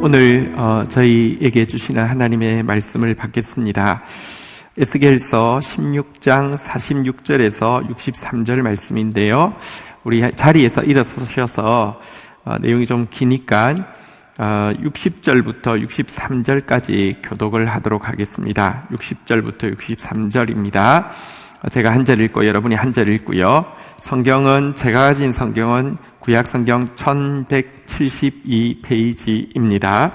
오늘 저희에게 주시는 하나님의 말씀을 받겠습니다. 에스겔서 16장 46절에서 63절 말씀인데요. 우리 자리에서 일어서셔서 내용이 좀 기니까 60절부터 63절까지 교독을 하도록 하겠습니다. 60절부터 63절입니다. 제가 한 절 읽고 여러분이 한 절 읽고요. 성경은 제가 가진 성경은 구약성경 1172페이지입니다.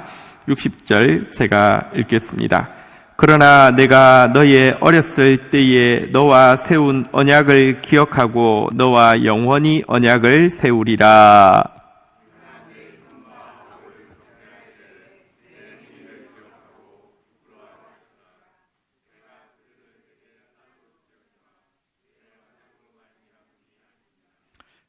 60절 제가 읽겠습니다. 그러나 내가 너의 어렸을 때에 너와 세운 언약을 기억하고 너와 영원히 언약을 세우리라.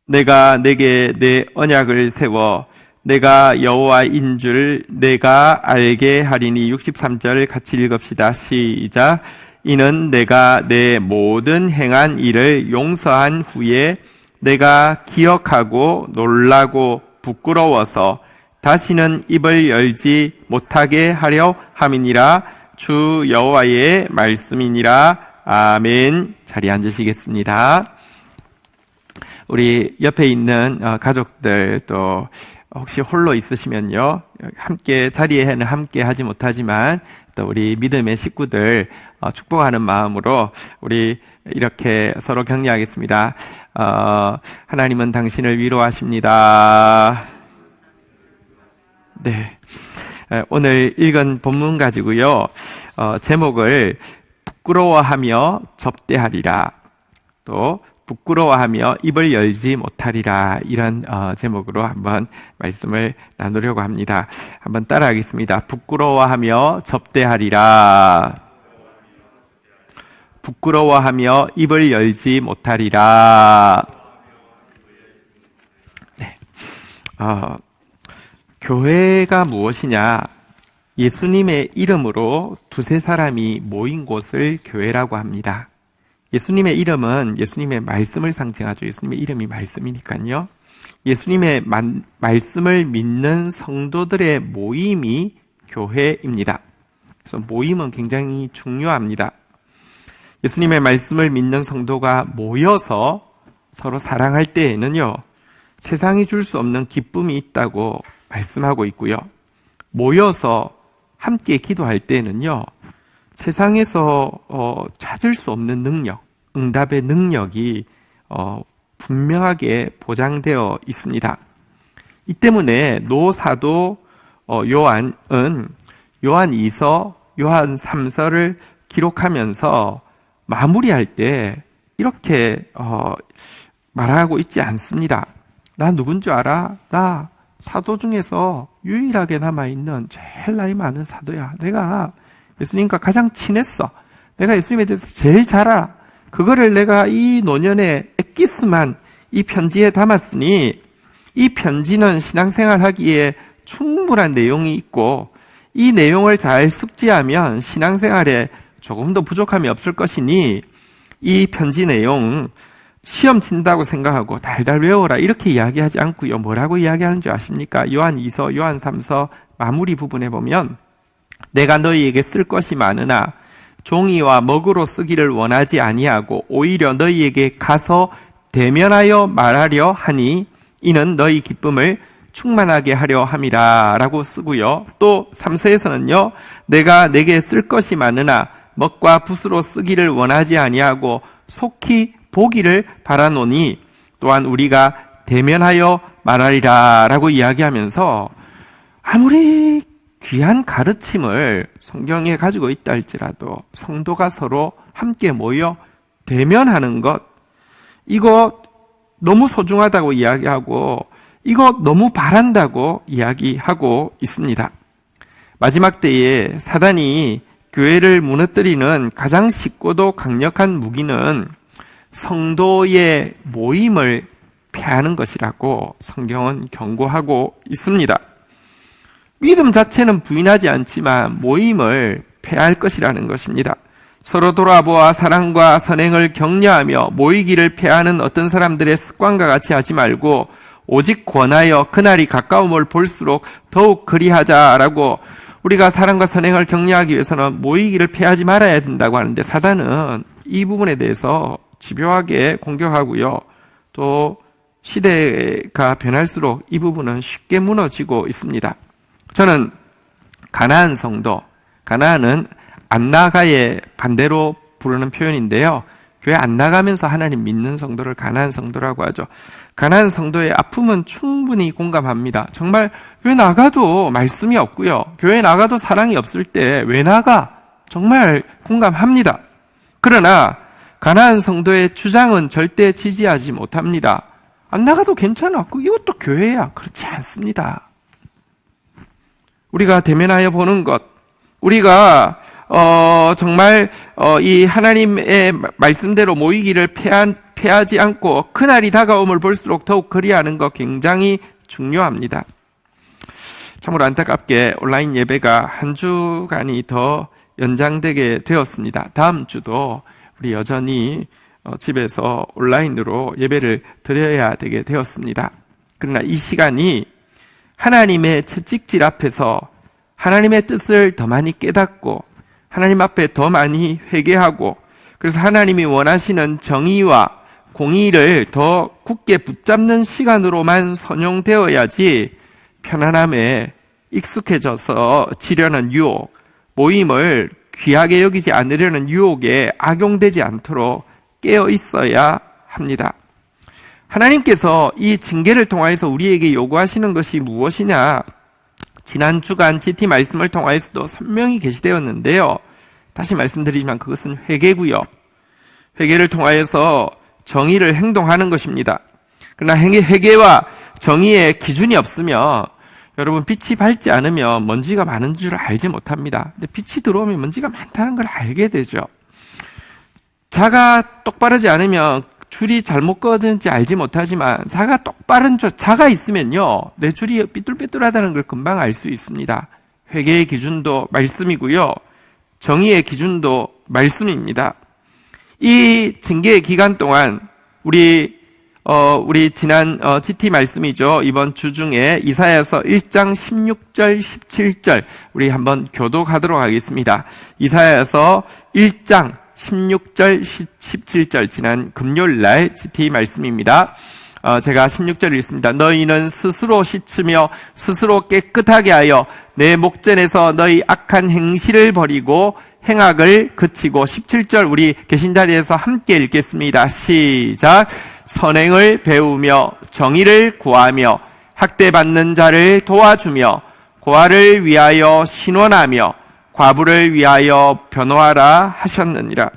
내가 내게 내 언약을 세워 내가 여호와인 줄 내가 알게 하리니. 63절 같이 읽읍시다. 시작. 이는 내가 내 모든 행한 일을 용서한 후에 내가 기억하고 놀라고 부끄러워서 다시는 입을 열지 못하게 하려 함이니라. 주 여호와의 말씀이니라. 아멘. 자리에 앉으시겠습니다. 우리 옆에 있는 가족들 또 혹시 홀로 있으시면요, 함께 자리에는 함께 하지 못하지만 또 우리 믿음의 식구들 축복하는 마음으로 우리 이렇게 서로 격려하겠습니다. 하나님은 당신을 위로하십니다. 네, 오늘 읽은 본문 가지고요, 제목을 부끄러워하며 접대하리라, 또 부끄러워하며 입을 열지 못하리라, 이런 제목으로 한번 말씀을 나누려고 합니다. 한번 따라하겠습니다. 부끄러워하며 접대하리라. 부끄러워하며 입을 열지 못하리라. 네. 교회가 무엇이냐? 예수님의 이름으로 두세 사람이 모인 곳을 교회라고 합니다. 예수님의 이름은 예수님의 말씀을 상징하죠. 예수님의 이름이 말씀이니까요. 예수님의 말씀을 믿는 성도들의 모임이 교회입니다. 그래서 모임은 굉장히 중요합니다. 예수님의 말씀을 믿는 성도가 모여서 서로 사랑할 때에는요, 세상이 줄 수 없는 기쁨이 있다고 말씀하고 있고요. 모여서 함께 기도할 때에는요, 세상에서 찾을 수 없는 능력, 응답의 능력이 분명하게 보장되어 있습니다. 이 때문에 노사도 요한은 요한 2서, 요한 3서를 기록하면서 마무리할 때 이렇게 말하고 있지 않습니다. 나 누군 줄 알아? 나 사도 중에서 유일하게 남아있는 제일 나이 많은 사도야. 내가 예수님과 가장 친했어. 내가 예수님에 대해서 제일 잘 알아. 그거를 내가 이 노년에 엑기스만 이 편지에 담았으니 이 편지는 신앙생활 하기에 충분한 내용이 있고 이 내용을 잘 숙지하면 신앙생활에 조금 더 부족함이 없을 것이니 이 편지 내용 시험 친다고 생각하고 달달 외워라, 이렇게 이야기하지 않고요. 뭐라고 이야기하는 줄 아십니까? 요한 2서, 요한 3서 마무리 부분에 보면 내가 너희에게 쓸 것이 많으나 종이와 먹으로 쓰기를 원하지 아니하고 오히려 너희에게 가서 대면하여 말하려 하니 이는 너희 기쁨을 충만하게 하려 함이라 라고 쓰고요. 또 3서에서는요, 내가 내게 쓸 것이 많으나 먹과 붓으로 쓰기를 원하지 아니하고 속히 보기를 바라노니 또한 우리가 대면하여 말하리라 라고 이야기하면서 아무리 귀한 가르침을 성경에 가지고 있다 할지라도 성도가 서로 함께 모여 대면하는 것, 이거 너무 소중하다고 이야기하고 이거 너무 바란다고 이야기하고 있습니다. 마지막 때에 사단이 교회를 무너뜨리는 가장 쉽고도 강력한 무기는 성도의 모임을 폐하는 것이라고 성경은 경고하고 있습니다. 믿음 자체는 부인하지 않지만 모임을 폐할 것이라는 것입니다. 서로 돌아보아 사랑과 선행을 격려하며 모이기를 폐하는 어떤 사람들의 습관과 같이 하지 말고 오직 권하여 그날이 가까움을 볼수록 더욱 그리하자라고 우리가 사랑과 선행을 격려하기 위해서는 모이기를 피하지 말아야 된다고 하는데 사단은 이 부분에 대해서 집요하게 공격하고요. 또 시대가 변할수록 이 부분은 쉽게 무너지고 있습니다. 저는 가나안 성도, 가나안은 안 나가의 반대로 부르는 표현인데요. 교회 안 나가면서 하나님 믿는 성도를 가나안 성도라고 하죠. 가나안 성도의 아픔은 충분히 공감합니다. 정말 교회 나가도 말씀이 없고요. 교회 나가도 사랑이 없을 때 왜 나가? 정말 공감합니다. 그러나 가나안 성도의 주장은 절대 지지하지 못합니다. 안 나가도 괜찮아. 이것도 교회야. 그렇지 않습니다. 우리가 대면하여 보는 것, 우리가 정말 이 하나님의 말씀대로 모이기를 피하지 않고 그날이 다가옴을 볼수록 더욱 그리하는 것 굉장히 중요합니다. 참으로 안타깝게 온라인 예배가 한 주간이 더 연장되게 되었습니다. 다음 주도 우리 여전히 집에서 온라인으로 예배를 드려야 되게 되었습니다. 그러나 이 시간이 하나님의 채찍질 앞에서 하나님의 뜻을 더 많이 깨닫고 하나님 앞에 더 많이 회개하고 그래서 하나님이 원하시는 정의와 공의를 더 굳게 붙잡는 시간으로만 선용되어야지 편안함에 익숙해져서 지려는 유혹, 모임을 귀하게 여기지 않으려는 유혹에 악용되지 않도록 깨어 있어야 합니다. 하나님께서 이 징계를 통하여서 우리에게 요구하시는 것이 무엇이냐? 지난 주간 GT 말씀을 통하여서도 선명히 게시되었는데요. 다시 말씀드리지만 그것은 회개고요. 회개를 통하여서 정의를 행동하는 것입니다. 그러나 회개와 정의의 기준이 없으면 여러분 빛이 밝지 않으면 먼지가 많은 줄 알지 못합니다. 근데 빛이 들어오면 먼지가 많다는 걸 알게 되죠. 자가 똑바르지 않으면 줄이 잘못 꺼졌는지 알지 못하지만 자가 똑바른 자가 있으면요 내 줄이 삐뚤빼뚤하다는 걸 금방 알 수 있습니다. 회개의 기준도 말씀이고요. 정의의 기준도 말씀입니다. 이 징계의 기간 동안 우리 지난 GT 말씀이죠. 이번 주 중에 이사야서 1장 16절 17절 우리 한번 교독하도록 하겠습니다. 이사야서 1장 16절 17절 지난 금요일 날 GT 말씀입니다. 제가 16절을 읽습니다. 너희는 스스로 씻으며 스스로 깨끗하게 하여 내 목전에서 너희 악한 행실을 버리고 행악을 그치고 17절 우리 계신 자리에서 함께 읽겠습니다. 시작. 선행을 배우며 정의를 구하며 학대받는 자를 도와주며 고아를 위하여 신원하며 과부를 위하여 변호하라 하셨느니라.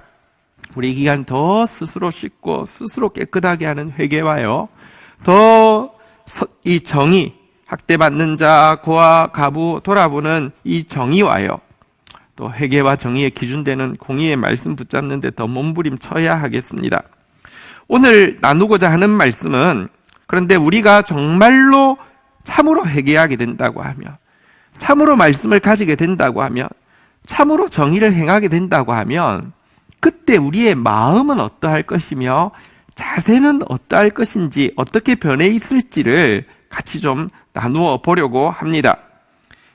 우리 이 기간 더 스스로 씻고 스스로 깨끗하게 하는 회개와요. 더 이 정의, 학대받는 자, 고아, 과부 돌아보는 이 정의와요. 또 회개와 정의의 기준되는 공의의 말씀 붙잡는 데 더 몸부림쳐야 하겠습니다. 오늘 나누고자 하는 말씀은 그런데 우리가 정말로 참으로 회개하게 된다고 하면 참으로 말씀을 가지게 된다고 하면 참으로 정의를 행하게 된다고 하면 그때 우리의 마음은 어떠할 것이며 자세는 어떠할 것인지 어떻게 변해 있을지를 같이 좀 나누어 보려고 합니다.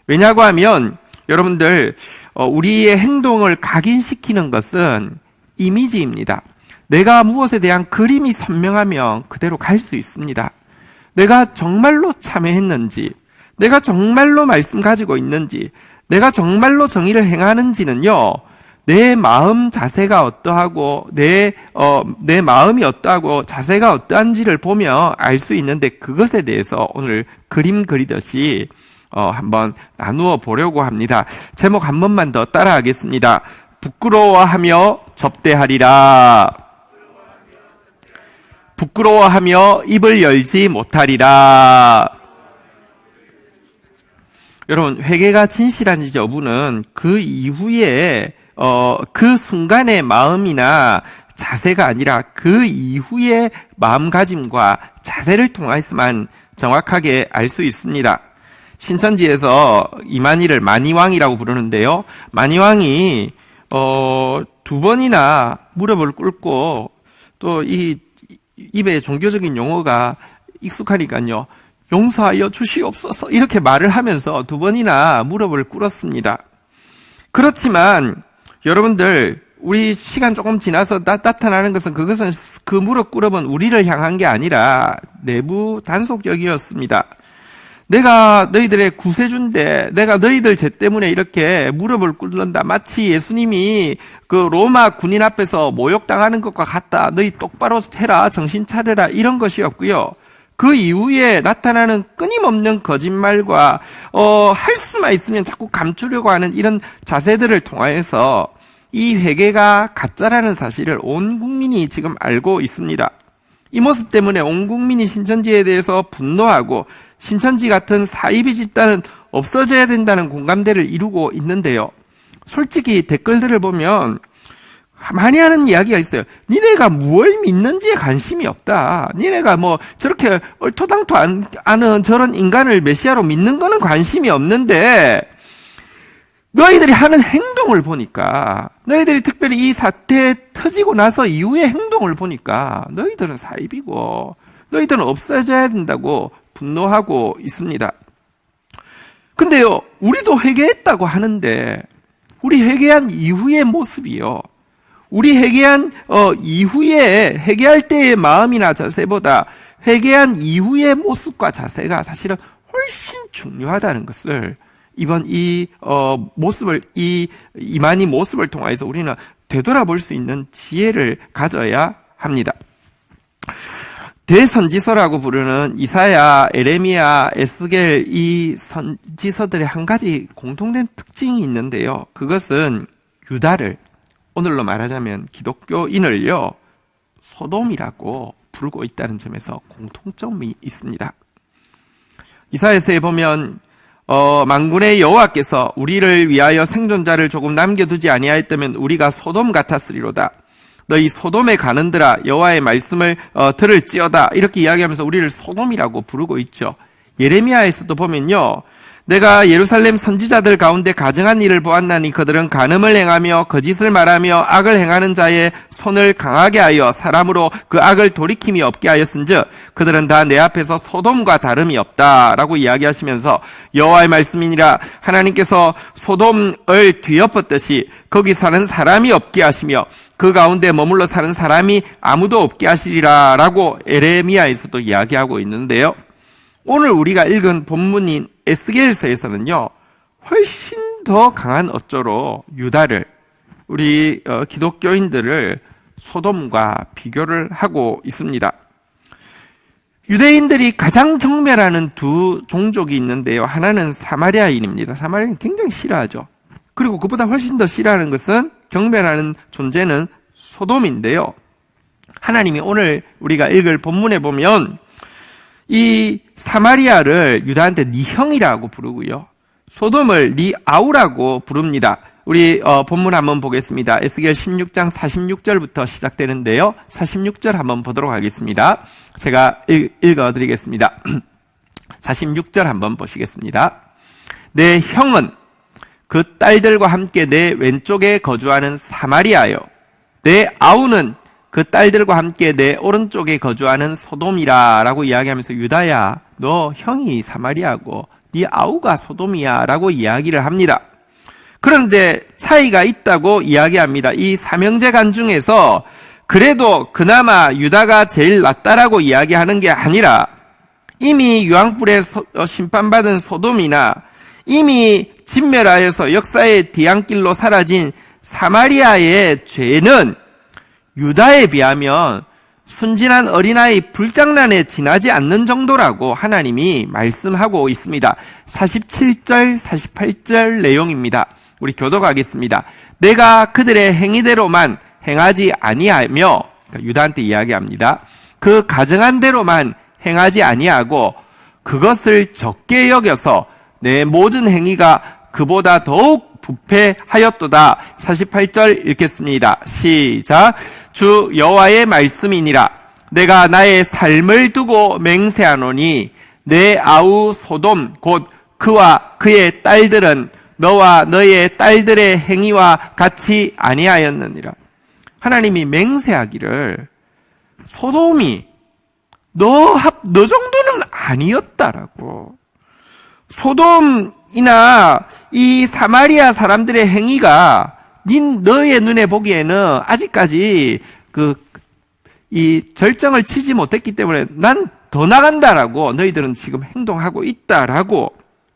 왜냐고 하면 여러분들 우리의 행동을 각인시키는 것은 이미지입니다. 내가 무엇에 대한 그림이 선명하면 그대로 갈 수 있습니다. 내가 정말로 참회했는지 내가 정말로 말씀 가지고 있는지 내가 정말로 정의를 행하는지는요 내 마음 자세가 어떠하고 내 마음이 어떠하고 자세가 어떠한지를 보며 알 수 있는데 그것에 대해서 오늘 그림 그리듯이 한번 나누어 보려고 합니다. 제목 한 번만 더 따라하겠습니다. 부끄러워하며 접대하리라. 부끄러워하며 입을 열지 못하리라. 여러분 회개가 진실한지 여부는 그 이후에 그 순간의 마음이나 자세가 아니라 그 이후의 마음가짐과 자세를 통해서만 정확하게 알 수 있습니다. 신천지에서 이만희를 만희왕이라고 부르는데요. 만희왕이 두 번이나 무릎을 꿇고 또 이 입에 종교적인 용어가 익숙하니까요. 용서하여 주시옵소서 이렇게 말을 하면서 2번이나 무릎을 꿇었습니다. 그렇지만 여러분들 우리 시간 조금 지나서 나타나는 것은 그것은 그 무릎 꿇음은 우리를 향한 게 아니라 내부 단속력이었습니다. 내가 너희들의 구세주인데 내가 너희들 죄 때문에 이렇게 무릎을 꿇는다. 마치 예수님이 그 로마 군인 앞에서 모욕당하는 것과 같다. 너희 똑바로 해라. 정신 차려라. 이런 것이었고요. 그 이후에 나타나는 끊임없는 거짓말과 할 수만 있으면 자꾸 감추려고 하는 이런 자세들을 통하여서 이 회개가 가짜라는 사실을 온 국민이 지금 알고 있습니다. 이 모습 때문에 온 국민이 신천지에 대해서 분노하고 신천지 같은 사이비 집단은 없어져야 된다는 공감대를 이루고 있는데요. 솔직히 댓글들을 보면 많이 하는 이야기가 있어요. 니네가 뭘 믿는지에 관심이 없다. 니네가 뭐 저렇게 얼토당토 않은 저런 인간을 메시아로 믿는 거는 관심이 없는데 너희들이 하는 행동을 보니까 너희들이 특별히 이 사태 터지고 나서 이후의 행동을 보니까 너희들은 사입이고 너희들은 없어져야 된다고 분노하고 있습니다. 근데요, 우리도 회개했다고 하는데 우리 회개한 이후의 모습이요. 우리 회개한 이후에 회개할 때의 마음이나 자세보다 회개한 이후의 모습과 자세가 사실은 훨씬 중요하다는 것을 이번 이 모습을 이만희 모습을 통해서 우리는 되돌아볼 수 있는 지혜를 가져야 합니다. 대선지서라고 부르는 이사야, 에레미야, 에스겔 이 선지서들의 한 가지 공통된 특징이 있는데요. 그것은 유다를 오늘로 말하자면 기독교인을요 소돔이라고 부르고 있다는 점에서 공통점이 있습니다. 이사야서에 보면 만군의 여호와께서 우리를 위하여 생존자를 조금 남겨두지 아니하였다면 우리가 소돔 같았으리로다. 너희 소돔에 가는들아 여호와의 말씀을 들을지어다. 이렇게 이야기하면서 우리를 소돔이라고 부르고 있죠. 예레미야에서도 보면요. 내가 예루살렘 선지자들 가운데 가증한 일을 보았나니 그들은 간음을 행하며 거짓을 말하며 악을 행하는 자의 손을 강하게 하여 사람으로 그 악을 돌이킴이 없게 하였은즉 그들은 다 내 앞에서 소돔과 다름이 없다라고 이야기하시면서 여호와의 말씀이니라 하나님께서 소돔을 뒤엎었듯이 거기 사는 사람이 없게 하시며 그 가운데 머물러 사는 사람이 아무도 없게 하시리라라고 에레미야에서도 이야기하고 있는데요. 오늘 우리가 읽은 본문인 에스겔서에서는요, 훨씬 더 강한 어조로 유다를, 우리 기독교인들을 소돔과 비교를 하고 있습니다. 유대인들이 가장 경멸하는 두 종족이 있는데요. 하나는 사마리아인입니다. 사마리아인 굉장히 싫어하죠. 그리고 그보다 훨씬 더 싫어하는 것은 경멸하는 존재는 소돔인데요. 하나님이 오늘 우리가 읽을 본문에 보면 이 사마리아를 유다한테 네 형이라고 부르고요. 소돔을 네 아우라고 부릅니다. 우리 본문 한번 보겠습니다. 에스겔 16장 46절부터 시작되는데요. 46절 한번 보도록 하겠습니다. 제가 읽어드리겠습니다. 46절 한번 보시겠습니다. 내 형은 그 딸들과 함께 내 왼쪽에 거주하는 사마리아요. 내 아우는 그 딸들과 함께 내 오른쪽에 거주하는 소돔이라 라고 이야기하면서 유다야, 너 형이 사마리아고 네 아우가 소돔이야 라고 이야기를 합니다. 그런데 차이가 있다고 이야기합니다. 이 삼형제간 중에서 그래도 그나마 유다가 제일 낫다라고 이야기하는 게 아니라 이미 유황불에 심판받은 소돔이나 이미 진멸하여서 역사의 뒤안길로 사라진 사마리아의 죄는 유다에 비하면 순진한 어린아이 불장난에 지나지 않는 정도라고 하나님이 말씀하고 있습니다. 47절, 48절 내용입니다. 우리 교독하겠습니다. 내가 그들의 행위대로만 행하지 아니하며, 그러니까 유다한테 이야기합니다. 그 가정한 대로만 행하지 아니하고 그것을 적게 여겨서 내 모든 행위가 그보다 더욱 부패하였도다. 48절 읽겠습니다. 시작. 주 여호와의 말씀이니라. 내가 나의 삶을 두고 맹세하노니 내 아우 소돔 곧 그와 그의 딸들은 너와 너의 딸들의 행위와 같이 아니하였느니라. 하나님이 맹세하기를 소돔이 너 정도는 아니었다라고. 소돔이나 이 사마리아 사람들의 행위가 너의 눈에 보기에는 아직까지 이 절정을 치지 못했기 때문에 난 더 나간다라고 너희들은 지금 행동하고 있다라고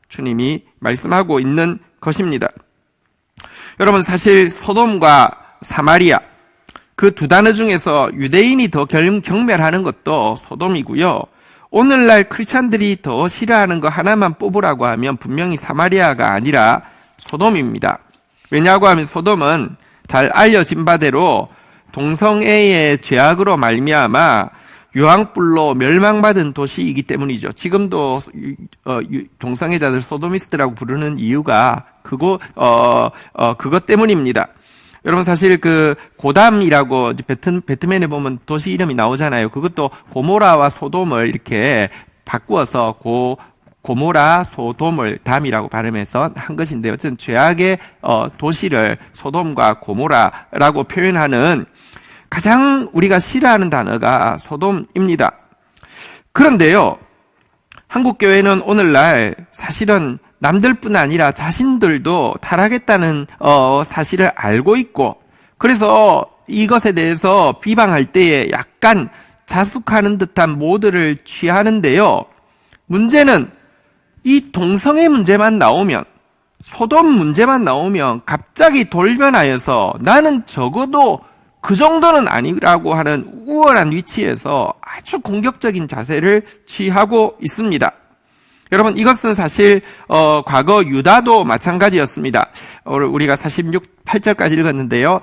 주님이 말씀하고 있는 것입니다. 여러분, 사실 소돔과 사마리아 그 두 단어 중에서 유대인이 더 경멸하는 것도 소돔이고요. 오늘날 크리스찬들이 더 싫어하는 거 하나만 뽑으라고 하면 분명히 사마리아가 아니라 소돔입니다. 왜냐하고 하면 소돔은 잘 알려진 바대로 동성애의 죄악으로 말미암아 유황불로 멸망받은 도시이기 때문이죠. 지금도 동성애자들 소도미스트라고 부르는 이유가 그것 때문입니다. 여러분, 사실 고담이라고 배트맨에 보면 도시 이름이 나오잖아요. 그것도 고모라와 소돔을 이렇게 바꾸어서 고모라 소돔을 담이라고 발음해서 한 것인데, 어쨌든 죄악의 도시를 소돔과 고모라라고 표현하는 가장 우리가 싫어하는 단어가 소돔입니다. 그런데요, 한국교회는 오늘날 사실은 남들뿐 아니라 자신들도 타락했다는 사실을 알고 있고, 그래서 이것에 대해서 비방할 때에 약간 자숙하는 듯한 모드를 취하는데요. 문제는 이 동성애 문제만 나오면, 소돔 문제만 나오면 갑자기 돌변하여서 나는 적어도 그 정도는 아니라고 하는 우월한 위치에서 아주 공격적인 자세를 취하고 있습니다. 여러분, 이것은 사실 과거 유다도 마찬가지였습니다. 우리가 8절까지 읽었는데요.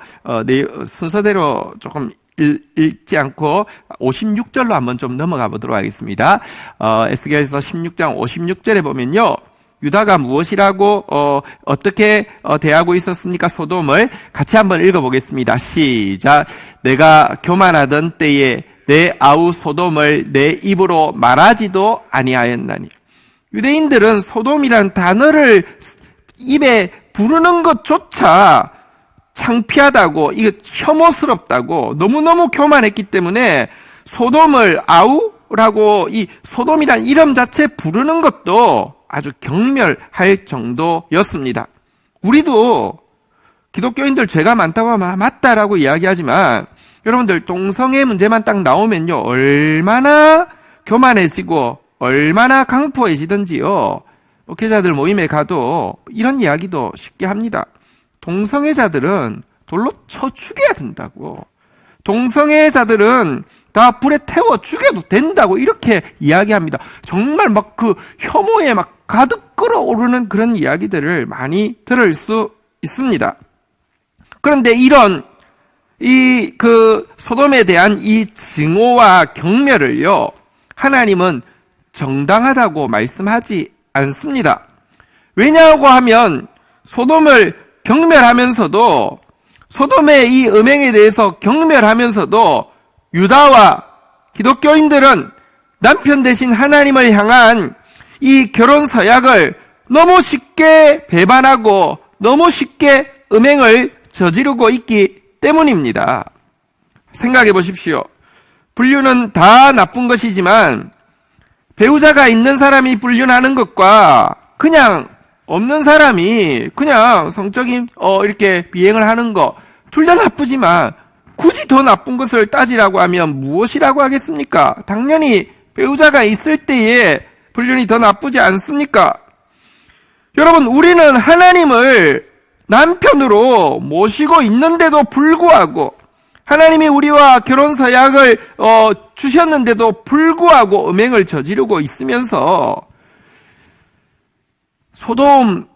순서대로 조금 읽지 않고 56절로 한번 좀 넘어가 보도록 하겠습니다. 에스겔서 16장 56절에 보면요, 유다가 무엇이라고 어떻게 대하고 있었습니까? 소돔을 같이 한번 읽어보겠습니다. 시작. 내가 교만하던 때에 내 아우 소돔을 내 입으로 말하지도 아니하였나니. 유대인들은 소돔이라는 단어를 입에 부르는 것조차 창피하다고, 이거 혐오스럽다고 너무너무 교만했기 때문에 소돔을 아우라고 이 소돔이란 이름 자체 부르는 것도 아주 경멸할 정도였습니다. 우리도 기독교인들 죄가 많다고 하면 맞다라고 이야기하지만, 여러분들 동성애 문제만 딱 나오면요, 얼마나 교만해지고 얼마나 강포해지든지요. 목회자들 모임에 가도 이런 이야기도 쉽게 합니다. 동성애자들은 돌로 쳐 죽여야 된다고. 동성애자들은 다 불에 태워 죽여도 된다고 이렇게 이야기합니다. 정말 막 혐오에 막 가득 끓어오르는 그런 이야기들을 많이 들을 수 있습니다. 그런데 이런 소돔에 대한 이 증오와 경멸을요, 하나님은 정당하다고 말씀하지 않습니다. 왜냐하고 하면 소돔을 경멸하면서도, 소돔의 이 음행에 대해서 경멸하면서도 유다와 기독교인들은 남편 대신 하나님을 향한 이 결혼 서약을 너무 쉽게 배반하고 너무 쉽게 음행을 저지르고 있기 때문입니다. 생각해 보십시오. 불륜은 다 나쁜 것이지만 배우자가 있는 사람이 불륜하는 것과 그냥 없는 사람이 그냥 성적인 이렇게 비행을 하는 거, 둘 다 나쁘지만 굳이 더 나쁜 것을 따지라고 하면 무엇이라고 하겠습니까? 당연히 배우자가 있을 때에 불륜이 더 나쁘지 않습니까? 여러분, 우리는 하나님을 남편으로 모시고 있는데도 불구하고, 하나님이 우리와 결혼 서약을 주셨는데도 불구하고 음행을 저지르고 있으면서 소돔의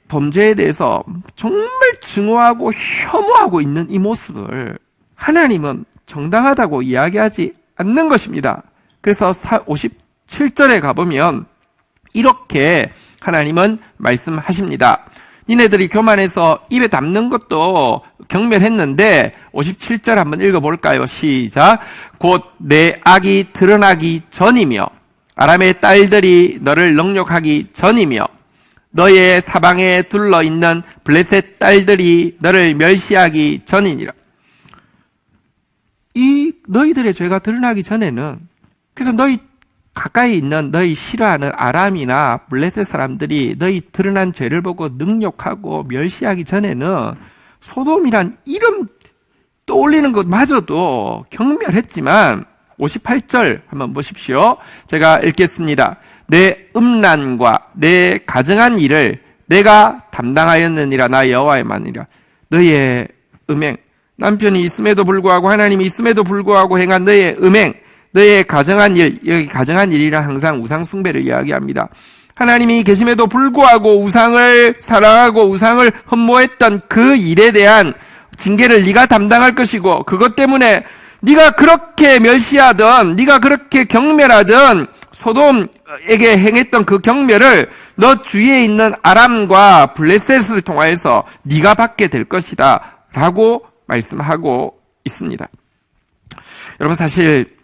범죄에 대해서 정말 증오하고 혐오하고 있는 이 모습을 하나님은 정당하다고 이야기하지 않는 것입니다. 그래서 57절에 가보면 이렇게 하나님은 말씀하십니다. 니네들이 교만해서 입에 담는 것도 경멸했는데 57절 한번 읽어볼까요? 시작. 곧 내 악이 드러나기 전이며 아람의 딸들이 너를 능욕하기 전이며 너의 사방에 둘러있는 블레셋 딸들이 너를 멸시하기 전이니라. 이 너희들의 죄가 드러나기 전에는, 그래서 너희 가까이 있는 너희 싫어하는 아람이나 블레셋 사람들이 너희 드러난 죄를 보고 능욕하고 멸시하기 전에는 소돔이란 이름 떠올리는 것마저도 경멸했지만 58절 한번 보십시오. 제가 읽겠습니다. 내 음란과 내 가정한 일을 내가 담당하였느니라. 나 여호와의 만이라. 너의 음행, 남편이 있음에도 불구하고 하나님이 있음에도 불구하고 행한 너의 음행, 너의 가정한 일, 여기 가정한 일이란 항상 우상 숭배를 이야기합니다. 하나님이 계심에도 불구하고 우상을 사랑하고 우상을 흠모했던 그 일에 대한 징계를 네가 담당할 것이고, 그것 때문에 네가 그렇게 멸시하던, 네가 그렇게 경멸하던 소돔에게 행했던 그 경멸을 너 주위에 있는 아람과 블레셋을 통하여서 네가 받게 될 것이다 라고 말씀하고 있습니다. 여러분, 사실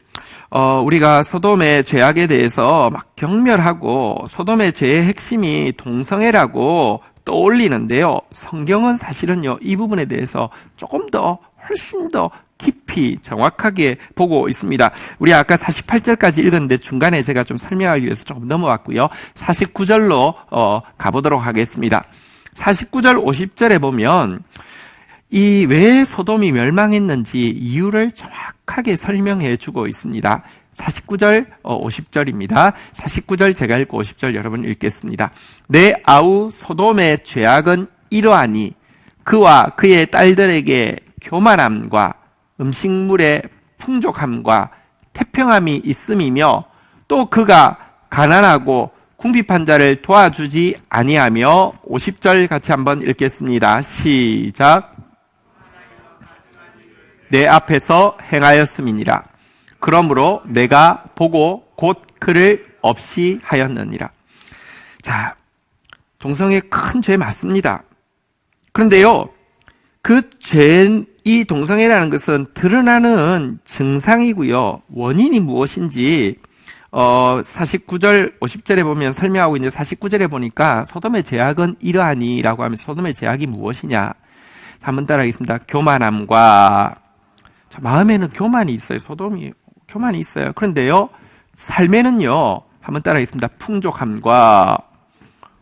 우리가 소돔의 죄악에 대해서 막 경멸하고 소돔의 죄의 핵심이 동성애라고 떠올리는데요, 성경은 사실은요 이 부분에 대해서 조금 더 훨씬 더 깊이 정확하게 보고 있습니다. 우리 아까 48절까지 읽었는데 중간에 제가 좀 설명하기 위해서 조금 넘어왔고요. 49절로 가보도록 하겠습니다. 49절 50절에 보면 이 왜 소돔이 멸망했는지 이유를 정확하게 설명해 주고 있습니다. 49절 50절입니다. 49절 제가 읽고 50절 여러분 읽겠습니다. 내 아우 소돔의 죄악은 이러하니 그와 그의 딸들에게 교만함과 음식물의 풍족함과 태평함이 있음이며, 또 그가 가난하고 궁핍한 자를 도와주지 아니하며. 50절 같이 한번 읽겠습니다. 시작. 내 앞에서 행하였음이니라. 그러므로 내가 보고 곧 그를 없이 하였느니라. 자, 동성애 큰 죄 맞습니다. 그런데요, 이 동성애라는 것은 드러나는 증상이고요, 원인이 무엇인지 49절 50절에 보면 설명하고 있는데, 49절에 보니까 소돔의 죄악은 이러하니 라고 하면 소돔의 죄악이 무엇이냐 한번 따라하겠습니다. 교만함과, 마음에는 교만이 있어요. 소돔이 교만이 있어요. 그런데요, 삶에는요, 한번 따라하겠습니다. 풍족함과,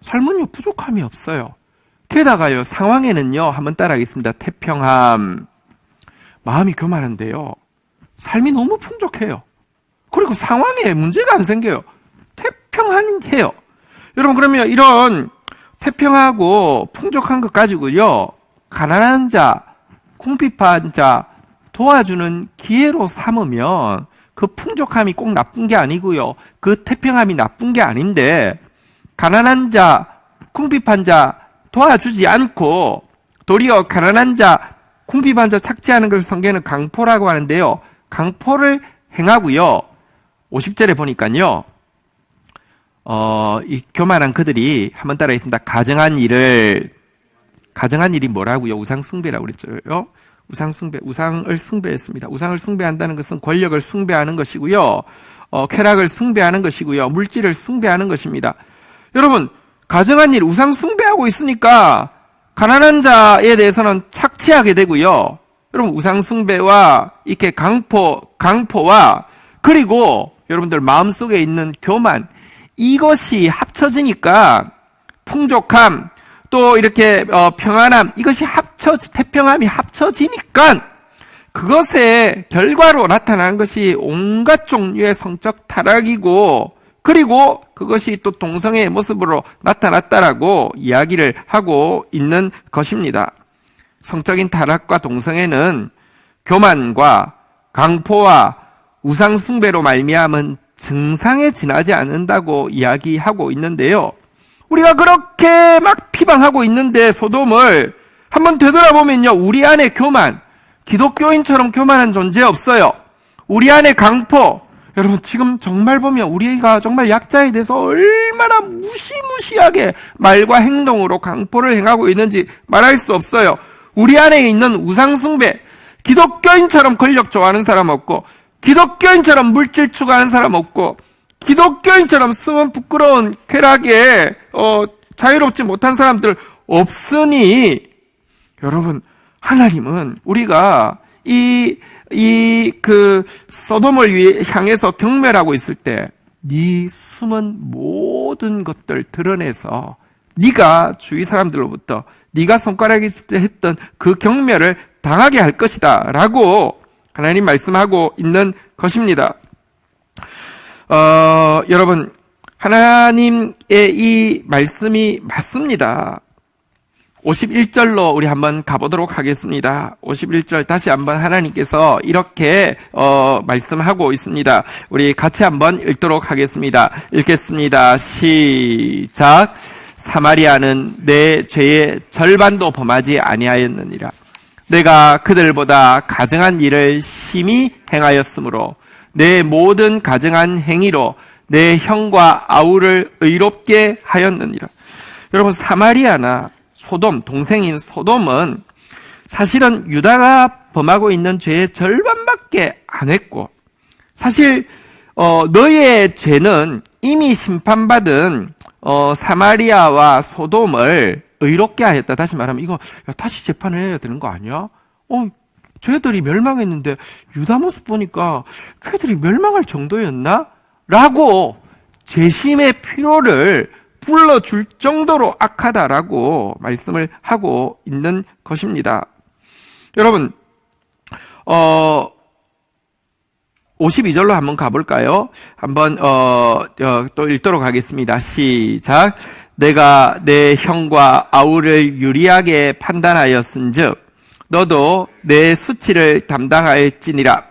삶은요 부족함이 없어요. 게다가요, 상황에는요, 한번 따라하겠습니다. 태평함. 마음이 교만한데요, 삶이 너무 풍족해요. 그리고 상황에 문제가 안 생겨요. 태평해요. 여러분, 그러면 이런 태평하고 풍족한 것 가지고요, 가난한 자, 궁핍한 자 도와주는 기회로 삼으면 그 풍족함이 꼭 나쁜 게 아니고요, 그 태평함이 나쁜 게 아닌데, 가난한 자, 궁핍한 자 도와주지 않고 도리어 가난한 자, 궁핍한 자 착취하는 것을 성경에는 강포라고 하는데요, 강포를 행하고요. 50절에 보니까요, 이 교만한 그들이, 한번 따라 있습니다. 가정한 일이 뭐라고요? 우상숭배라고 그랬죠. 우상을 숭배했습니다. 우상을 숭배한다는 것은 권력을 숭배하는 것이고요, 쾌락을 숭배하는 것이고요, 물질을 숭배하는 것입니다. 여러분, 가정한 일, 우상 숭배하고 있으니까 가난한 자에 대해서는 착취하게 되고요. 여러분, 우상 숭배와 이렇게 강포와 그리고 여러분들 마음속에 있는 교만, 이것이 합쳐지니까 풍족함, 또 이렇게 평안함, 이것이 태평함이 합쳐지니까 그것의 결과로 나타나는 것이 온갖 종류의 성적 타락이고, 그리고 그것이 또 동성애의 모습으로 나타났다라고 이야기를 하고 있는 것입니다. 성적인 타락과 동성애는 교만과 강포와 우상숭배로 말미암은 증상에 지나지 않는다고 이야기하고 있는데요, 우리가 그렇게 막 비방하고 있는데 소돔을 한번 되돌아보면요, 우리 안에 교만, 기독교인처럼 교만한 존재 없어요. 우리 안에 강포, 여러분 지금 정말 보면 우리가 정말 약자에 대해서 얼마나 무시무시하게 말과 행동으로 강포를 행하고 있는지 말할 수 없어요. 우리 안에 있는 우상숭배, 기독교인처럼 권력 좋아하는 사람 없고, 기독교인처럼 물질 추구하는 사람 없고, 기독교인처럼 숨은 부끄러운 쾌락에 자유롭지 못한 사람들 없으니, 여러분, 하나님은 우리가 이 소돔을 향해서 경멸하고 있을 때 네 숨은 모든 것들 드러내서 네가 주위 사람들로부터 네가 손가락에 했던 그 경멸을 당하게 할 것이다 라고 하나님 말씀하고 있는 것입니다. 여러분, 하나님의 이 말씀이 맞습니다. 51절로 우리 한번 가보도록 하겠습니다. 51절 다시 한번 하나님께서 이렇게 말씀하고 있습니다. 우리 같이 한번 읽도록 하겠습니다. 읽겠습니다. 시작. 사마리아는 내 죄의 절반도 범하지 아니하였느니라. 내가 그들보다 가증한 일을 심히 행하였으므로 내 모든 가증한 행위로 내 형과 아우를 의롭게 하였느니라. 여러분, 사마리아나 소돔, 동생인 소돔은 사실은 유다가 범하고 있는 죄의 절반밖에 안 했고, 사실 너의 죄는 이미 심판받은 사마리아와 소돔을 의롭게 하였다. 다시 말하면 이거 다시 재판을 해야 되는 거 아니야? 쟤들이 멸망했는데 유다 모습 보니까 걔들이 멸망할 정도였나? 라고 재심의 필요를 불러줄 정도로 악하다라고 말씀을 하고 있는 것입니다. 여러분, 52절로 한번 가볼까요? 한번 또 읽도록 하겠습니다. 시작. 내가 내 형과 아우를 유리하게 판단하였은즉 너도 내 수치를 담당하였지니라.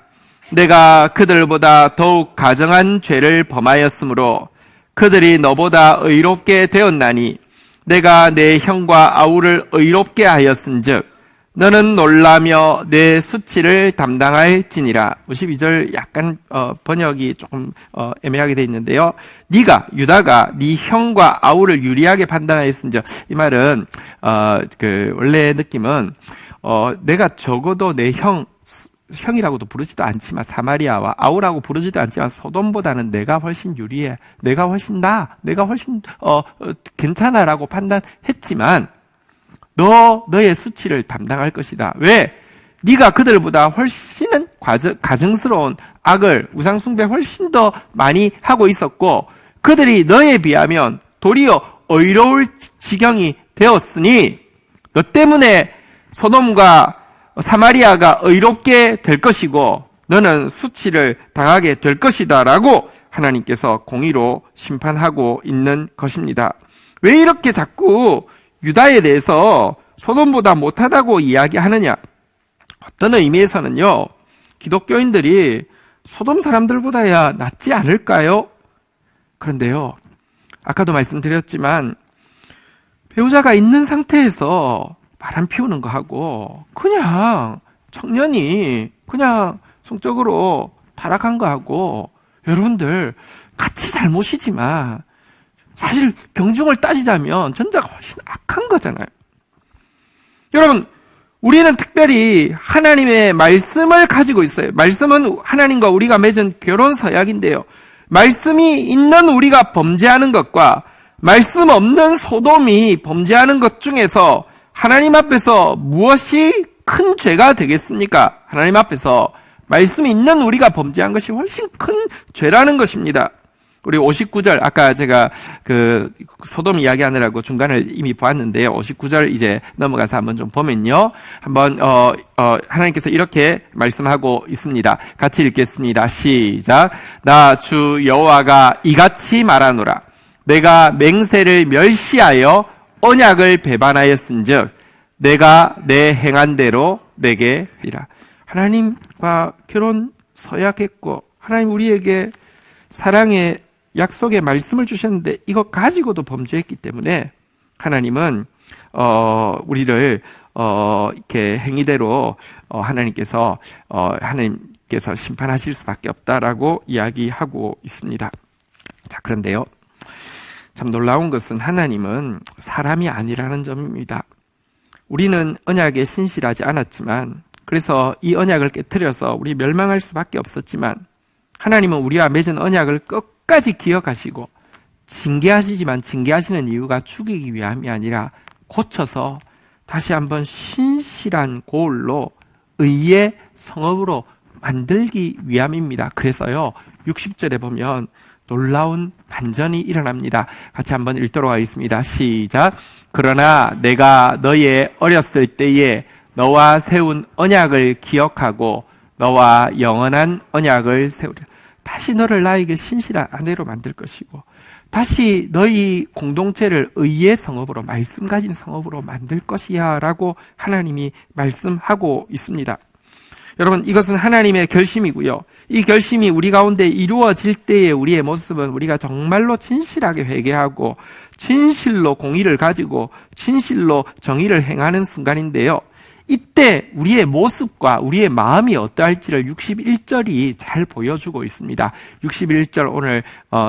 내가 그들보다 더욱 가증한 죄를 범하였으므로 그들이 너보다 의롭게 되었나니 내가 내 형과 아우를 의롭게 하였은즉 너는 놀라며 내 수치를 담당할지니라. 52절 약간 번역이 조금 애매하게 돼 있는데요. 유다가 네 형과 아우를 유리하게 판단하였은즉, 이 말은 원래 느낌은 내가 적어도 내 형이라고도 부르지도 않지만, 사마리아와 아우라고 부르지도 않지만 소돔보다는 내가 훨씬 유리해, 내가 훨씬 내가 훨씬 괜찮아라고 판단했지만 너의 수치를 담당할 것이다. 왜? 네가 그들보다 훨씬 가증스러운 악을, 우상숭배 훨씬 더 많이 하고 있었고 그들이 너에 비하면 도리어 의로울 지경이 되었으니 너 때문에 소돔과 사마리아가 의롭게 될 것이고 너는 수치를 당하게 될 것이다 라고 하나님께서 공의로 심판하고 있는 것입니다. 왜 이렇게 자꾸 유다에 대해서 소돔보다 못하다고 이야기하느냐? 어떤 의미에서는요, 기독교인들이 소돔 사람들보다야 낫지 않을까요? 그런데요, 아까도 말씀드렸지만 배우자가 있는 상태에서 바람 피우는 거 하고 그냥 청년이 그냥 성적으로 타락한 거 하고, 여러분들 같이 잘못이지만 사실 경중을 따지자면 전자가 훨씬 악한 거잖아요. 여러분, 우리는 특별히 하나님의 말씀을 가지고 있어요. 말씀은 하나님과 우리가 맺은 결혼 서약인데요. 말씀이 있는 우리가 범죄하는 것과 말씀 없는 소돔이 범죄하는 것 중에서 하나님 앞에서 무엇이 큰 죄가 되겠습니까? 하나님 앞에서 말씀이 있는 우리가 범죄한 것이 훨씬 큰 죄라는 것입니다. 우리 59절, 아까 제가 소돔 이야기하느라고 중간을 이미 보았는데요. 59절 이제 넘어가서 한번 좀 보면요. 한번, 하나님께서 이렇게 말씀하고 있습니다. 같이 읽겠습니다. 시작. 나 주 여호와가 이같이 말하노라. 내가 맹세를 멸시하여 언약을 배반하였은즉 내가 내 행한 대로 내게 하리라. 하나님과 결혼 서약했고 하나님 우리에게 사랑의 약속의 말씀을 주셨는데 이거 가지고도 범죄했기 때문에 하나님은 우리를 이렇게 행위대로 하나님께서 심판하실 수밖에 없다라고 이야기하고 있습니다. 자, 그런데요, 참 놀라운 것은 하나님은 사람이 아니라는 점입니다. 우리는 언약에 신실하지 않았지만, 그래서 이 언약을 깨트려서 우리 멸망할 수밖에 없었지만, 하나님은 우리와 맺은 언약을 끝까지 기억하시고 징계하시지만 징계하시는 이유가 죽이기 위함이 아니라 고쳐서 다시 한번 신실한 고울로 의의 성읍으로 만들기 위함입니다. 그래서요, 60절에 보면 놀라운 반전이 일어납니다. 같이 한번 읽도록 하겠습니다. 시작. 그러나 내가 너의 어렸을 때에 너와 세운 언약을 기억하고 너와 영원한 언약을 세우리라. 다시 너를 나에게 신실한 아내로 만들 것이고 다시 너희 공동체를 의의 성읍으로, 말씀 가진 성읍으로 만들 것이야 라고 하나님이 말씀하고 있습니다. 여러분, 이것은 하나님의 결심이고요. 이 결심이 우리 가운데 이루어질 때의 우리의 모습은 우리가 정말로 진실하게 회개하고 진실로 공의를 가지고 진실로 정의를 행하는 순간인데요. 이때 우리의 모습과 우리의 마음이 어떠할지를 61절이 잘 보여주고 있습니다. 61절 오늘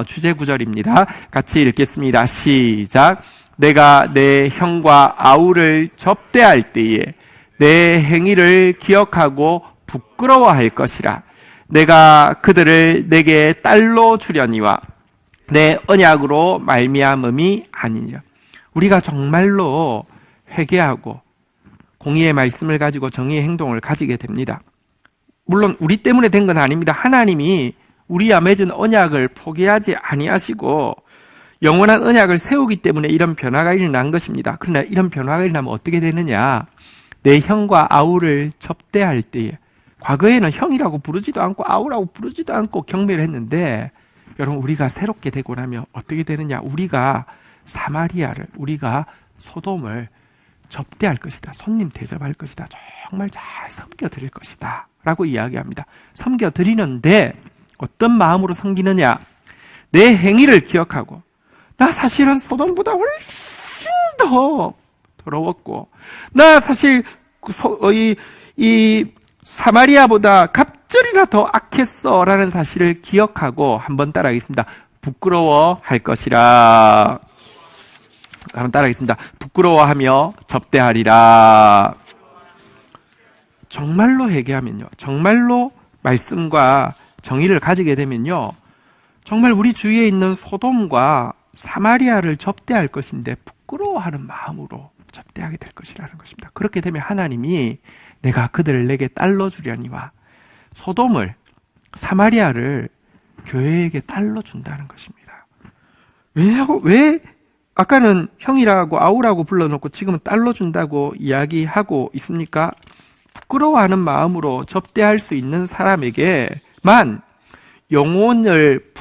주제 구절입니다. 같이 읽겠습니다. 시작. 내가 내 형과 아우를 접대할 때에 내 행위를 기억하고 부끄러워할 것이라. 내가 그들을 내게 딸로 주려니와 내 언약으로 말미암음이 아니니라. 우리가 정말로 회개하고 공의의 말씀을 가지고 정의의 행동을 가지게 됩니다. 물론 우리 때문에 된 건 아닙니다. 하나님이 우리와 맺은 언약을 포기하지 아니하시고 영원한 언약을 세우기 때문에 이런 변화가 일어난 것입니다. 그러나 이런 변화가 일어나면 어떻게 되느냐? 내 형과 아우를 접대할 때에, 과거에는 형이라고 부르지도 않고 아우라고 부르지도 않고 경배를 했는데, 여러분, 우리가 새롭게 되고 나면 어떻게 되느냐? 우리가 사마리아를, 우리가 소돔을 접대할 것이다. 손님 대접할 것이다. 정말 잘 섬겨드릴 것이다. 라고 이야기합니다. 섬겨드리는데 어떤 마음으로 섬기느냐? 내 행위를 기억하고, 나 사실은 소돔보다 훨씬 더 더러웠고, 나 사실 이 사마리아보다 갑절이나 더 악했어 라는 사실을 기억하고, 한번 따라하겠습니다. 부끄러워할 것이라. 한번 따라하겠습니다. 부끄러워하며 접대하리라. 정말로 회개하면요, 정말로 말씀과 정의를 가지게 되면요, 정말 우리 주위에 있는 소돔과 사마리아를 접대할 것인데 부끄러워하는 마음으로 접대하게 될 것이라는 것입니다. 그렇게 되면 하나님이 내가 그들을 내게 딸로 주려니와 소돔을, 사마리아를 교회에게 딸로 준다는 것입니다. 왜 아까는 형이라고 아우라고 불러놓고 지금은 딸로 준다고 이야기하고 있습니까? 부끄러워하는 마음으로 접대할 수 있는 사람에게만, 영혼을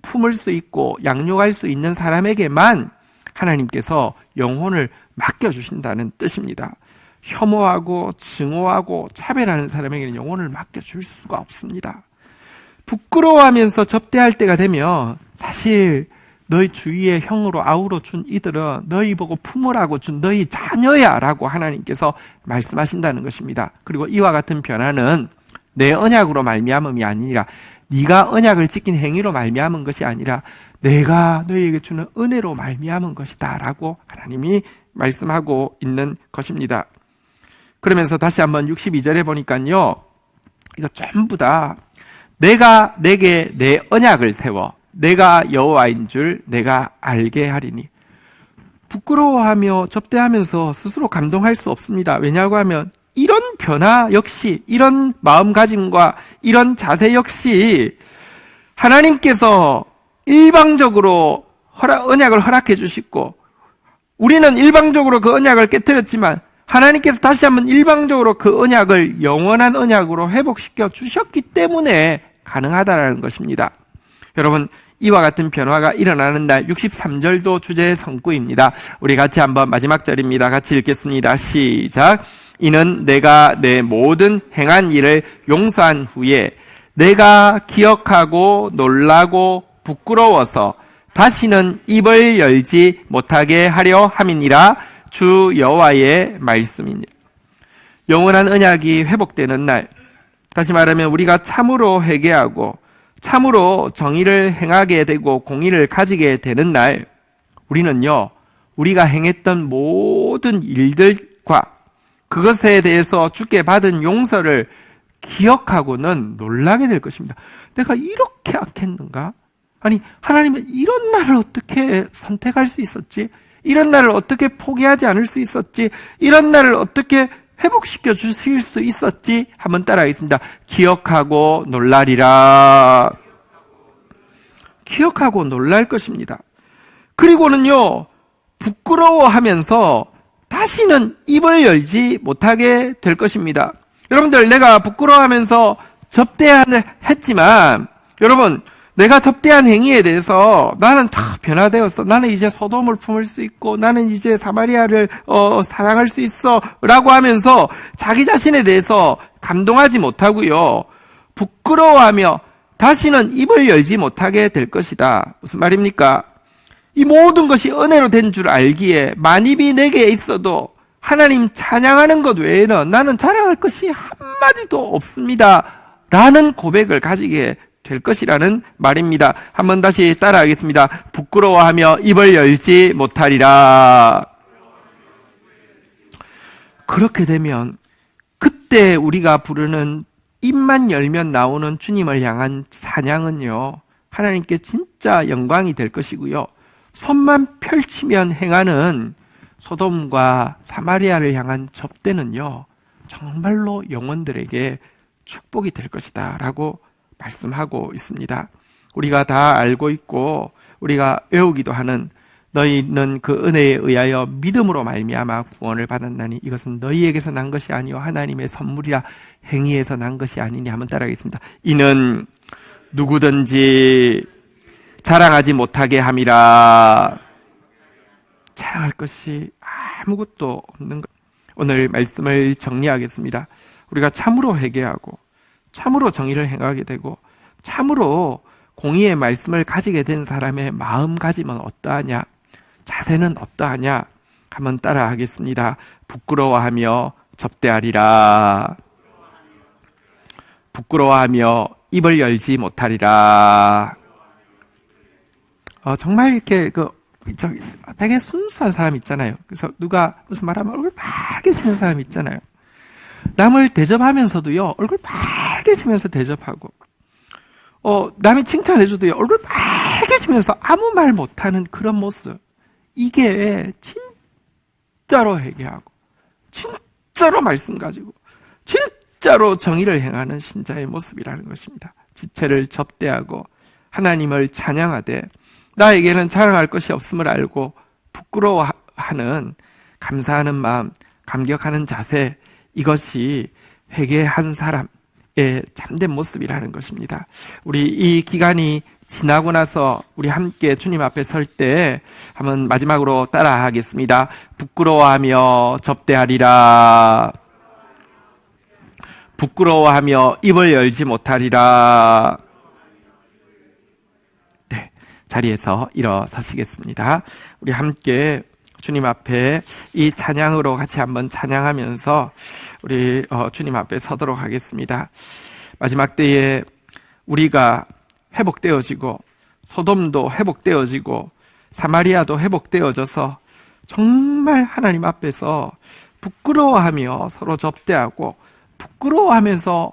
품을 수 있고 양육할 수 있는 사람에게만 하나님께서 영혼을 맡겨주신다는 뜻입니다. 혐오하고 증오하고 차별하는 사람에게는 영혼을 맡겨줄 수가 없습니다. 부끄러워하면서 접대할 때가 되면 사실 너희 주위에 형으로 아우로 준 이들은 너희 보고 품으라고 준 너희 자녀야 라고 하나님께서 말씀하신다는 것입니다. 그리고 이와 같은 변화는 내 언약으로 말미암음이 아니라, 네가 언약을 지킨 행위로 말미암은 것이 아니라 내가 너희에게 주는 은혜로 말미암은 것이다 라고 하나님이 말씀하고 있는 것입니다. 그러면서 다시 한번 62절에 보니까요, 이거 전부 다 내가 내게 내 언약을 세워 내가 여호와인 줄 내가 알게 하리니. 부끄러워하며 접대하면서 스스로 감동할 수 없습니다. 왜냐고 하면 이런 변화 역시, 이런 마음가짐과 이런 자세 역시 하나님께서 일방적으로 언약을 허락해 주시고, 우리는 일방적으로 그 언약을 깨뜨렸지만 하나님께서 다시 한번 일방적으로 그 언약을 영원한 언약으로 회복시켜 주셨기 때문에 가능하다라는 것입니다. 여러분, 이와 같은 변화가 일어나는 날 63절도 주제의 성구입니다. 우리 같이 한번 마지막 절입니다. 같이 읽겠습니다. 시작. 이는 내가 내 모든 행한 일을 용서한 후에 내가 기억하고 놀라고 부끄러워서 다시는 입을 열지 못하게 하려 함이니라. 주 여호와의 말씀이니라. 영원한 언약이 회복되는 날, 다시 말하면 우리가 참으로 회개하고 참으로 정의를 행하게 되고 공의를 가지게 되는 날, 우리는요, 우리가 행했던 모든 일들과 그것에 대해서 주께 받은 용서를 기억하고는 놀라게 될 것입니다. 내가 이렇게 악했는가? 아니, 하나님은 이런 나를 어떻게 선택할 수 있었지? 이런 나를 어떻게 포기하지 않을 수 있었지? 이런 나를 어떻게 회복시켜 주실 수 있었지? 한번 따라하겠습니다. 기억하고 놀라리라. 기억하고 놀랄 것입니다. 그리고는요, 부끄러워하면서 다시는 입을 열지 못하게 될 것입니다. 여러분들, 내가 부끄러워하면서 접대를 했지만, 여러분, 내가 접대한 행위에 대해서 나는 다 변화되었어. 나는 이제 소돔을 품을 수 있고, 나는 이제 사마리아를 사랑할 수 있어 라고 하면서 자기 자신에 대해서 감동하지 못하고요, 부끄러워하며 다시는 입을 열지 못하게 될 것이다. 무슨 말입니까? 이 모든 것이 은혜로 된 줄 알기에 만입이 내게 있어도 하나님 찬양하는 것 외에는 나는 자랑할 것이 한마디도 없습니다 라는 고백을 가지게 될 것이라는 말입니다. 한번 다시 따라하겠습니다. 부끄러워하며 입을 열지 못하리라. 그렇게 되면 그때 우리가 부르는 입만 열면 나오는 주님을 향한 찬양은요, 하나님께 진짜 영광이 될 것이고요, 손만 펼치면 행하는 소돔과 사마리아를 향한 접대는요, 정말로 영혼들에게 축복이 될 것이다 라고 말씀하고 있습니다. 우리가 다 알고 있고 우리가 외우기도 하는 너희는 그 은혜에 의하여 믿음으로 말미암아 구원을 받았나니 이것은 너희에게서 난 것이 아니요 하나님의 선물이라 행위에서 난 것이 아니니. 한번 따라하겠습니다. 이는 누구든지 자랑하지 못하게 함이라. 자랑할 것이 아무것도 없는 것. 오늘 말씀을 정리하겠습니다. 우리가 참으로 회개하고 참으로 정의를 행하게 되고 참으로 공의의 말씀을 가지게 된 사람의 마음가짐은 어떠하냐, 자세는 어떠하냐, 한번 따라 하겠습니다. 부끄러워하며 접대하리라. 부끄러워하며 입을 열지 못하리라. 정말 이렇게 되게 순수한 사람 있잖아요. 그래서 누가 무슨 말하면 얼굴 빨개지는 사람 있잖아요. 남을 대접하면서도요, 얼굴 빨개지면서 대접하고, 남이 칭찬해줘도요, 얼굴 빨개지면서 아무 말 못하는 그런 모습. 이게 진짜로 회개하고, 진짜로 말씀 가지고, 진짜로 정의를 행하는 신자의 모습이라는 것입니다. 지체를 접대하고, 하나님을 찬양하되, 나에게는 자랑할 것이 없음을 알고, 부끄러워하는, 감사하는 마음, 감격하는 자세, 이것이 회개한 사람의 참된 모습이라는 것입니다. 우리 이 기간이 지나고 나서 우리 함께 주님 앞에 설 때 한번 마지막으로 따라 하겠습니다. 부끄러워하며 접대하리라. 부끄러워하며 입을 열지 못하리라. 네, 자리에서 일어서시겠습니다. 우리 함께 주님 앞에 이 찬양으로 같이 한번 찬양하면서 우리 주님 앞에 서도록 하겠습니다. 마지막 때에 우리가 회복되어지고 소돔도 회복되어지고 사마리아도 회복되어져서 정말 하나님 앞에서 부끄러워하며 서로 접대하고 부끄러워하면서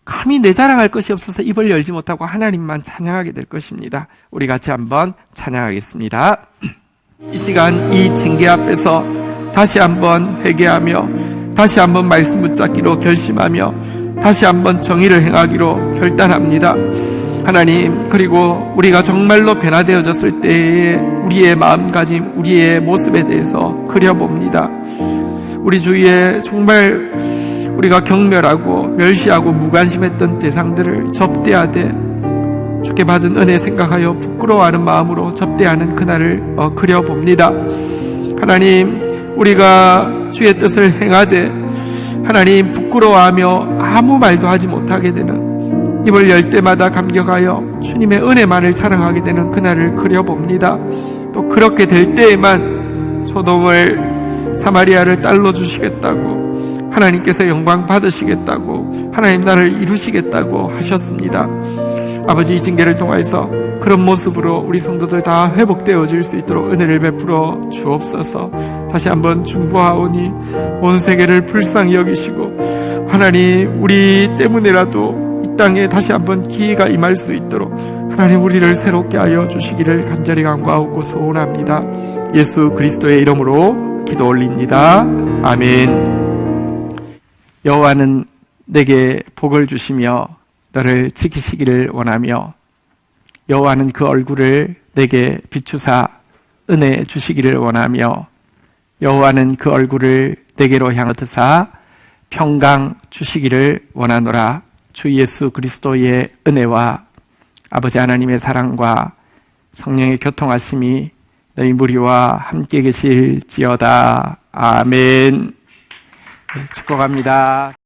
감히 내 자랑할 것이 없어서 입을 열지 못하고 하나님만 찬양하게 될 것입니다. 우리 같이 한번 찬양하겠습니다. 이 시간 이 징계 앞에서 다시 한번 회개하며 다시 한번 말씀 붙잡기로 결심하며 다시 한번 정의를 행하기로 결단합니다. 하나님, 그리고 우리가 정말로 변화되어졌을 때에 우리의 마음가짐, 우리의 모습에 대해서 그려봅니다. 우리 주위에 정말 우리가 경멸하고 멸시하고 무관심했던 대상들을 접대하되 주께 받은 은혜 생각하여 부끄러워하는 마음으로 접대하는 그날을 그려봅니다. 하나님, 우리가 주의 뜻을 행하되 하나님 부끄러워하며 아무 말도 하지 못하게 되는, 입을 열 때마다 감격하여 주님의 은혜만을 자랑하게 되는 그날을 그려봅니다. 또 그렇게 될 때에만 소돔을 사마리아를 딸로 주시겠다고, 하나님께서 영광 받으시겠다고, 하나님 나를 이루시겠다고 하셨습니다. 아버지, 이 징계를 통해서 그런 모습으로 우리 성도들 다 회복되어질 수 있도록 은혜를 베풀어 주옵소서. 다시 한번 중보하오니 온 세계를 불쌍히 여기시고 하나님, 우리 때문에라도 이 땅에 다시 한번 기회가 임할 수 있도록 하나님 우리를 새롭게 하여 주시기를 간절히 간구하고 소원합니다. 예수 그리스도의 이름으로 기도 올립니다. 아멘. 여호와는 내게 복을 주시며 너를 지키시기를 원하며 여호와는 그 얼굴을 내게 비추사 은혜 주시기를 원하며 여호와는 그 얼굴을 내게로 향하사 평강 주시기를 원하노라. 주 예수 그리스도의 은혜와 아버지 하나님의 사랑과 성령의 교통하심이 너희 무리와 함께 계실지어다. 아멘. 축복합니다.